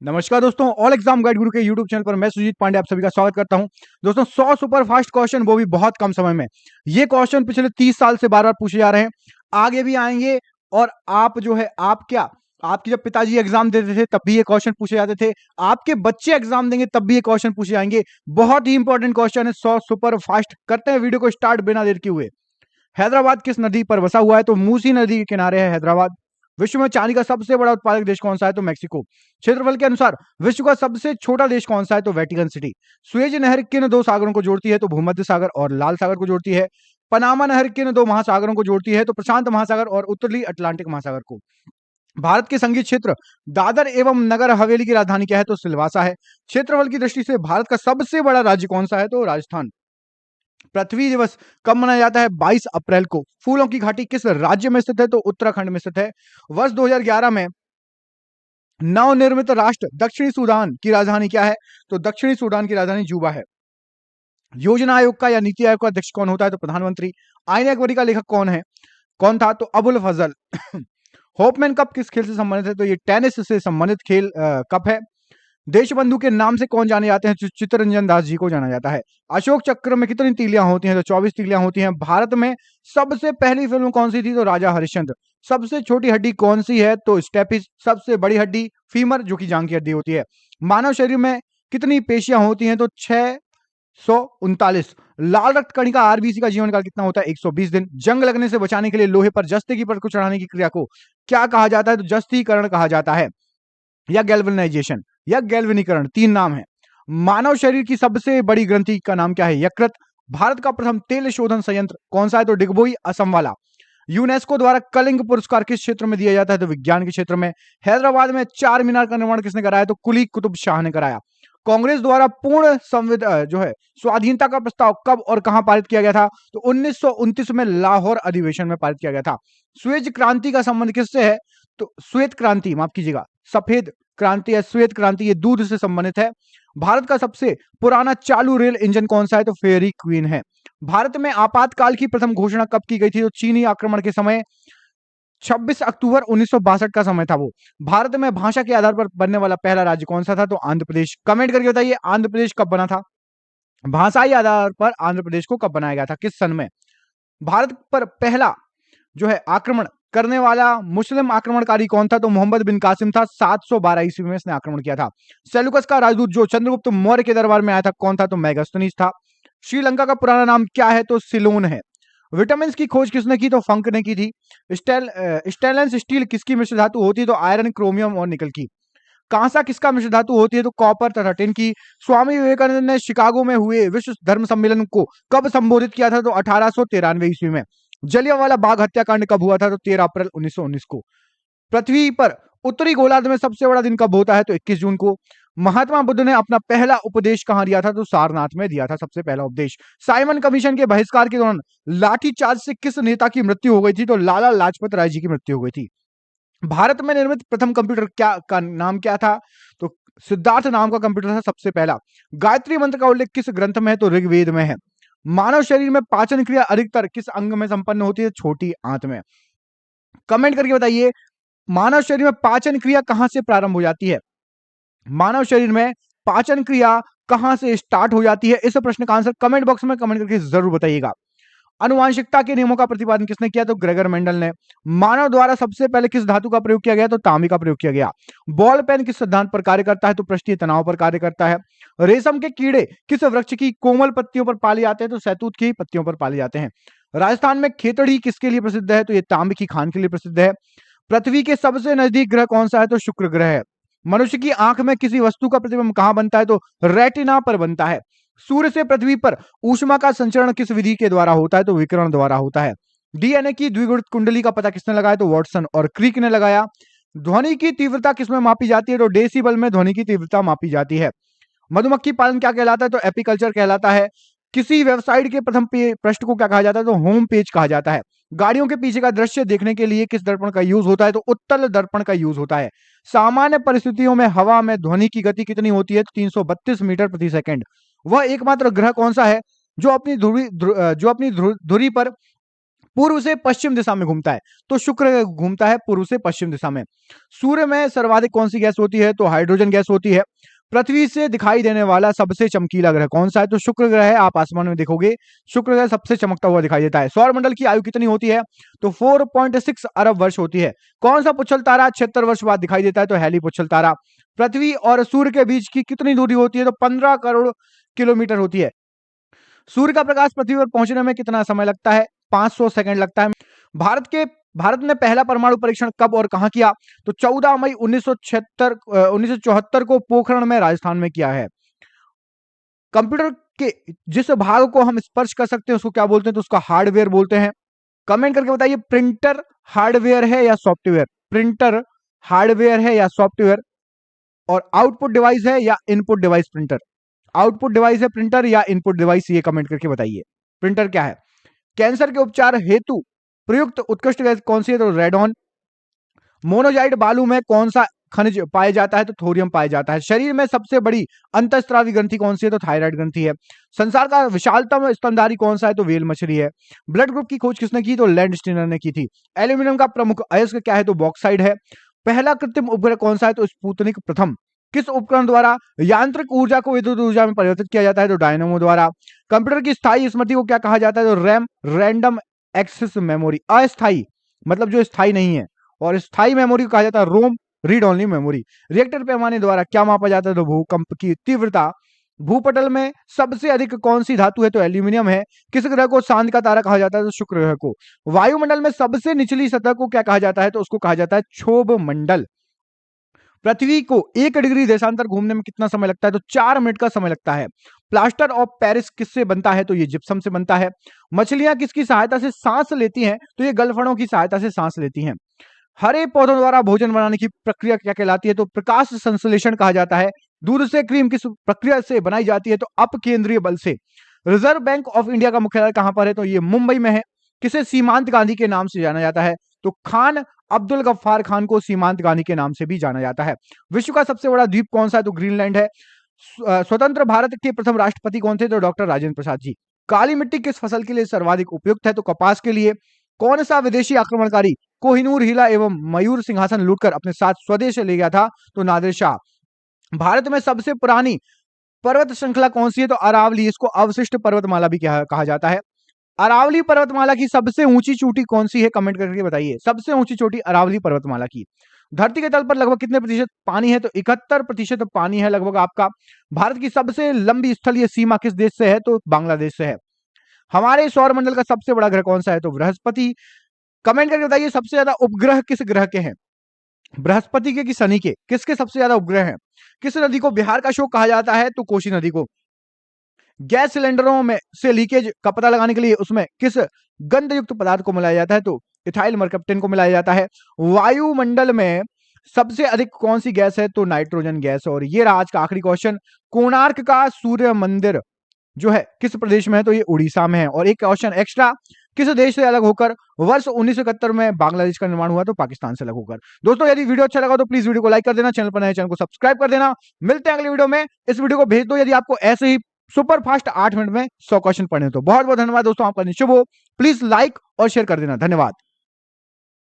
नमस्कार दोस्तों, all exam guide गुरु के यूट्यूब चैनल पर मैं सुजीत पांडे आप सभी का स्वागत करता हूं। दोस्तों 100 सुपर फास्ट क्वेश्चन, वो भी बहुत कम समय में। ये क्वेश्चन पिछले 30 साल से बार बार पूछे जा रहे हैं, आगे भी आएंगे। और आप जो है, आप क्या, आपके जब पिताजी एग्जाम देते थे तब भी ये क्वेश्चन पूछे जाते थे, आपके बच्चे एग्जाम देंगे तब भी ये क्वेश्चन पूछे जाएंगे। बहुत ही इंपॉर्टेंट क्वेश्चन है 100 सुपर फास्ट। करते हैं वीडियो को स्टार्ट बिना देर किए हुए। हैदराबाद किस नदी पर बसा हुआ है? तो मूसी नदी के किनारे है हैदराबाद। विश्व में चांदी का सबसे बड़ा उत्पादक देश कौन सा है? तो मैक्सिको। क्षेत्रफल के अनुसार विश्व का सबसे छोटा देश कौन सा है? तो वेटिकन सिटी। सुएज नहर किन दो सागरों को जोड़ती है? तो भूमध्य सागर और लाल सागर को जोड़ती है। पनामा नहर किन दो महासागरों को जोड़ती है? तो प्रशांत महासागर और उत्तरी अटलांटिक महासागर को। भारत के संगीत क्षेत्र दादर एवं नगर हवेली की राजधानी क्या है? तो सिलवासा है। क्षेत्रफल की दृष्टि से भारत का सबसे बड़ा राज्य कौन सा है? तो राजस्थान। पृथ्वी दिवस कब मनाया जाता है? 22 अप्रैल को। फूलों की घाटी किस राज्य में स्थित है? तो उत्तराखंड में स्थित है। वर्ष 2011 में नवनिर्मित राष्ट्र दक्षिणी सूडान की राजधानी क्या है? तो दक्षिणी सूडान की राजधानी जूबा है। योजना आयोग का या नीति आयोग का अध्यक्ष कौन होता है? तो प्रधानमंत्री। आईने अकबरी का लेखक कौन था? तो अबुल फजल। होपमैन कप किस खेल से संबंधित है? तो ये टेनिस से संबंधित खेल कप है। देशबंधु के नाम से कौन जाने जाते हैं? चित्तरंजन दास जी को जाना जाता है। अशोक चक्र में कितनी तीलियां होती हैं? तो 24 तीलियां होती हैं। भारत में सबसे पहली फिल्म कौन सी थी? तो राजा हरिश्चंद्र। सबसे छोटी हड्डी कौन सी है? तो स्टेपिस। सबसे बड़ी हड्डी फीमर, जो कि जांग की हड्डी होती है। मानव शरीर में कितनी पेशियां होती हैं? तो 639। लाल रक्त कणिका आरबीसी का जीवन काल कितना होता है? 120 दिन। जंग लगने से बचाने के लिए लोहे पर जस्ते की परत को चढ़ाने की क्रिया को क्या कहा जाता है? तो जस्तीकरण कहा जाता है, या गैल्वेनाइजेशन, या गैल्वेनीकरण। 3 नाम है। मानव शरीर की सबसे बड़ी ग्रंथि का नाम क्या है? यकृत। भारत का प्रथम तेल शोधन संयंत्र कौन सा है? तो डिगबोई, असम वाला। यूनेस्को द्वारा कलिंग पुरस्कार किस क्षेत्र में दिया जाता है? तो विज्ञान के क्षेत्र में। हैदराबाद में चार मीनार का निर्माण किसने कराया? तो कुली कुतुब शाह ने कराया। कांग्रेस द्वारा पूर्ण जो है स्वाधीनता का प्रस्ताव कब और कहां पारित किया गया था? तो 1929 में लाहौर अधिवेशन में पारित किया गया था। श्वेत क्रांति का संबंध किससे है? तो श्वेत क्रांति, माफ कीजिएगा, सफेद क्रांति या श्वेत क्रांति, ये दूध से संबंधित है। भारत का सबसे पुराना चालू रेल इंजन कौन सा है? तो फेरी क्वीन है। भारत में आपातकाल की प्रथम घोषणा कब की गई थी? तो चीनी आक्रमण के समय 26 अक्टूबर 1962 का समय था वो। भारत में भाषा के आधार पर बनने वाला पहला राज्य कौन सा था? तो आंध्र प्रदेश। कमेंट करके बताइए, आंध्र प्रदेश कब बना था? भाषाई आधार पर आंध्र प्रदेश को कब बनाया गया था, किस सन में? भारत पर पहला जो है आक्रमण करने वाला मुस्लिम आक्रमणकारी कौन था? तो मोहम्मद बिन कासिम था। 712 ईस्वी में इसने आक्रमण किया था। सेल्यूकस का राजदूत जो चंद्रगुप्त मौर्य के दरबार में आया था कौन था? तो मेगास्थनीज था। श्रीलंका का पुराना नाम क्या है? तो सिलोन है। विटामिन की खोज किसने की? तो फंक ने की थी। स्टेनलेस स्टील किसकी मिश्र धातु होती है? तो आयरन, क्रोमियम और निकल की। कांसा किसका मिश्र धातु होती है? तो कॉपर तथा टिन की। स्वामी विवेकानंद ने शिकागो में हुए विश्व धर्म सम्मेलन को कब संबोधित किया था? तो 1893 ईस्वी में। जलियांवाला बाग हत्याकांड कब हुआ था? तो 13 अप्रैल 1919 को। पृथ्वी पर उत्तरी गोलार्ध में सबसे बड़ा दिन कब होता है? तो 21 जून को। महात्मा बुद्ध ने अपना पहला उपदेश कहां दिया था? तो सारनाथ में दिया था सबसे पहला उपदेश। साइमन कमीशन के बहिष्कार के दौरान लाठीचार्ज से किस नेता की मृत्यु हो गई थी? तो लाला लाजपत राय जी की मृत्यु हो गई थी। भारत में निर्मित प्रथम कंप्यूटर क्या का नाम क्या था? तो सिद्धार्थ नाम का कंप्यूटर था सबसे पहला। गायत्री मंत्र का उल्लेख किस ग्रंथ में है? तो ऋग्वेद में है। मानव शरीर में पाचन क्रिया अधिकतर किस अंग में संपन्न होती है? छोटी आंत में। कमेंट करके बताइए, मानव शरीर में पाचन क्रिया कहां से प्रारंभ हो जाती है? मानव शरीर में पाचन क्रिया कहां से स्टार्ट हो जाती है? इस प्रश्न का आंसर कमेंट बॉक्स में कमेंट करके जरूर बताइएगा। आनुवांशिकता के नियमों का प्रतिपादन किसने किया? तो ग्रेगर मेंडल ने। मानव द्वारा सबसे पहले किस धातु का प्रयोग किया गया? तो तांबे का प्रयोग किया गया। बॉल पेन किस सिद्धांत पर कार्य करता है? तो पृष्ठीय तनाव पर कार्य करता है। रेशम के कीड़े किस वृक्ष की कोमल पत्तियों पर पाले जाते हैं? तो सहतूत की पत्तियों पर पाले जाते हैं। राजस्थान में खेतड़ी किसके लिए प्रसिद्ध है? तो ये तांबे की खान के लिए प्रसिद्ध है। पृथ्वी के सबसे नजदीक ग्रह कौन सा है? तो शुक्र ग्रह है। मनुष्य की आंख में किसी वस्तु का प्रतिबिंब कहां बनता है? तो रेटिना पर बनता है। सूर्य से पृथ्वी पर ऊष्मा का संचरण किस विधि के द्वारा होता है? तो विकिरण द्वारा होता है। डीएनए की द्विगुणित कुंडली का पता किसने लगाया? तो वॉटसन और क्रिक ने लगाया। ध्वनि की तीव्रता किसमें मापी जाती है? तो डेसिबल में ध्वनि की तीव्रता मापी जाती है। मधुमक्खी पालन क्या कहलाता है? तो एपीकल्चर कहलाता है। किसी वेबसाइट के प्रथम पृष्ठ को क्या कहा जाता है? तो होम पेज कहा जाता है। गाड़ियों के पीछे का दृश्य देखने के लिए किस दर्पण का यूज होता है? तो उत्तल दर्पण का यूज होता है। सामान्य परिस्थितियों में हवा में ध्वनि की गति कितनी होती है? 332 मीटर प्रति सेकंड। वह एकमात्र ग्रह कौन सा है जो अपनी धुरी पर पूर्व से पश्चिम दिशा में घूमता है, तो शुक्र घूमता है पूर्व से पश्चिम दिशा में। सूर्य में सर्वाधिक कौन सी गैस होती है, तो हाइड्रोजन गैस होती है। पृथ्वी से दिखाई देने वाला सबसे चमकीला ग्रह कौन सा है, तो शुक्र ग्रह है। आप आसमान में देखोगे शुक्र ग्रह सबसे चमकता हुआ दिखाई देता है। सौर मंडल की आयु कितनी होती है, तो 4.6 अरब वर्ष होती है। कौन सा पुच्छल तारा 76 वर्ष बाद दिखाई देता है, तो हैली पुच्छल तारा। पृथ्वी और सूर्य के बीच की कितनी दूरी होती है, तो 15 करोड़ किलोमीटर होती है। सूर्य का प्रकाश पृथ्वी पर पहुंचने में कितना समय लगता है, 500 सेकंड लगता है। भारत ने पहला परमाणु परीक्षण कब और कहां किया, तो 14 मई 1974 को पोखरण में राजस्थान में किया है। कंप्यूटर के जिस भाग को हम स्पर्श कर सकते हैं उसको क्या बोलते हैं, तो उसका हार्डवेयर बोलते हैं। कमेंट करके बताइए, प्रिंटर हार्डवेयर है या सॉफ्टवेयर, प्रिंटर हार्डवेयर है या सॉफ्टवेयर। और आउटपुट डिवाइस है या input device printer, output device है प्रिंटर या इनपुट डिवाइस, ये कमेंट करके बताइए। प्रिंटर क्या है। कैंसर के उपचार हेतु प्रयुक्त उत्कृष्ट गैस कौन सी है, तो रेडॉन। मोनोजाइट बालू में कौन सा खनिज पाया जाता है, तो थोरियम पाया जाता है। शरीर में सबसे बड़ी अंतःस्रावी ग्रंथि कौन सी है, तो थायराइड ग्रंथि है। संसार का विशालतम स्तनधारी कौन सा है, तो व्हेल मछली है। ब्लड ग्रुप की खोज किसने की, तो लैंडस्टीनर ने की थी। एल्यूमिनियम का प्रमुख अयस्क क्या है, तो बॉक्साइड है। पहला कृत्रिम उपग्रह कौन सा है, तो स्पुतनिक प्रथम। किस उपकरण द्वारा यांत्रिक ऊर्जा को विद्युत ऊर्जा में परिवर्तित किया जाता है, तो डायनेमो द्वारा। कंप्यूटर की स्थायी स्मृति को क्या कहा जाता है, तो रैम, रैंडम एक्सेस मेमोरी। अस्थाई मतलब जो स्थायी नहीं है, और स्थायी मेमोरी को कहा जाता है रोम, रीड ओनली मेमोरी। रिएक्टर पैमाने द्वारा क्या मापा जाता है, तो भूकंप की तीव्रता। भूपटल में सबसे अधिक कौन सी धातु है, तो एल्यूमिनियम है। किस ग्रह को चांद का तारा कहा जाता है, तो शुक्र ग्रह को। वायुमंडल में सबसे निचली सतह को क्या कहा जाता है, तो उसको कहा जाता है क्षोभ मंडल। पृथ्वी को 1 डिग्री देशांतर घूमने में कितना समय लगता है, तो 4 मिनट का समय लगता है। प्लास्टर ऑफ पेरिस किससे बनता है, तो ये जिप्सम से बनता है। मछलियां किसकी सहायता से सांस लेती हैं, तो ये गलफड़ों की सहायता से सांस लेती हैं। हरे पौधों द्वारा भोजन बनाने की प्रक्रिया क्या कहलाती है, तो प्रकाश संश्लेषण कहा जाता है। दूध से क्रीम किस प्रक्रिया से बनाई जाती है, तो अपकेंद्रीय बल से। रिजर्व बैंक ऑफ इंडिया का मुख्यालय कहां पर है, तो ये मुंबई में है। किसे सीमांत गांधी के नाम से जाना जाता है, तो खान अब्दुल गफ्फार खान को सीमांत गांधी के नाम से भी जाना जाता है। विश्व का सबसे बड़ा द्वीप कौन सा है, तो ग्रीनलैंड है। स्वतंत्र भारत के प्रथम राष्ट्रपति कौन थे, तो डॉक्टर राजेंद्र प्रसाद जी। काली मिट्टी किस फसल के लिए सर्वाधिक उपयुक्त है, तो कपास के लिए। कौन सा विदेशी आक्रमणकारी कोहिनूर हिला एवं मयूर सिंहासन लूटकर अपने साथ स्वदेश ले गया था, तो नादिर शाह। भारत में सबसे पुरानी पर्वत श्रृंखला कौन सी है, तो अरावली। इसको अवशिष्ट पर्वतमाला भी कहा जाता है। अरावली पर्वतमाला की सबसे ऊंची चोटी कौन सी है, कमेंट करके बताइए। सबसे ऊंची चोटी अरावली पर्वतमाला की। धरती के तल पर लगभग कितने प्रतिशत पानी है, तो 71% पानी है लगभग आपका। भारत की सबसे लंबी स्थलीय सीमा किस देश से है, तो बांग्लादेश से है। हमारे सौर मंडल का सबसे बड़ा ग्रह कौन सा है, तो बृहस्पति। कमेंट करके बताइए सबसे ज्यादा उपग्रह किस ग्रह के हैं, बृहस्पति के कि शनि के, किसके सबसे ज्यादा उपग्रह हैं। किस नदी को बिहार का शोक कहा जाता है, तो कोसी नदी को। गैस सिलेंडरों में से लीकेज का पता लगाने के लिए उसमें किस गंधयुक्त पदार्थ को मिलाया जाता है, तो इथाइल मरकप्टेन को मिलाया जाता है। वायुमंडल में सबसे अधिक कौन सी गैस है, तो नाइट्रोजन गैस। और ये रहा आज का आखिरी क्वेश्चन। कोणार्क का सूर्य मंदिर जो है किस प्रदेश में है, तो ये उड़ीसा में है। और एक क्वेश्चन एक्स्ट्रा, किस देश से अलग होकर वर्ष 1971 में बांग्लादेश का निर्माण हुआ, तो पाकिस्तान से अलग होकर। दोस्तों यदि वीडियो अच्छा लगा तो प्लीज वीडियो को लाइक कर देना, चैनल पर नए चैनल को सब्सक्राइब कर देना। मिलते हैं अगले वीडियो में। इस वीडियो को भेज दो यदि आपको ऐसे ही सुपर फास्ट 8 मिनट में 100 क्वेश्चन पढ़ने। तो बहुत बहुत धन्यवाद दोस्तों, आपका दिन शुभ हो। प्लीज लाइक और शेयर कर देना। धन्यवाद।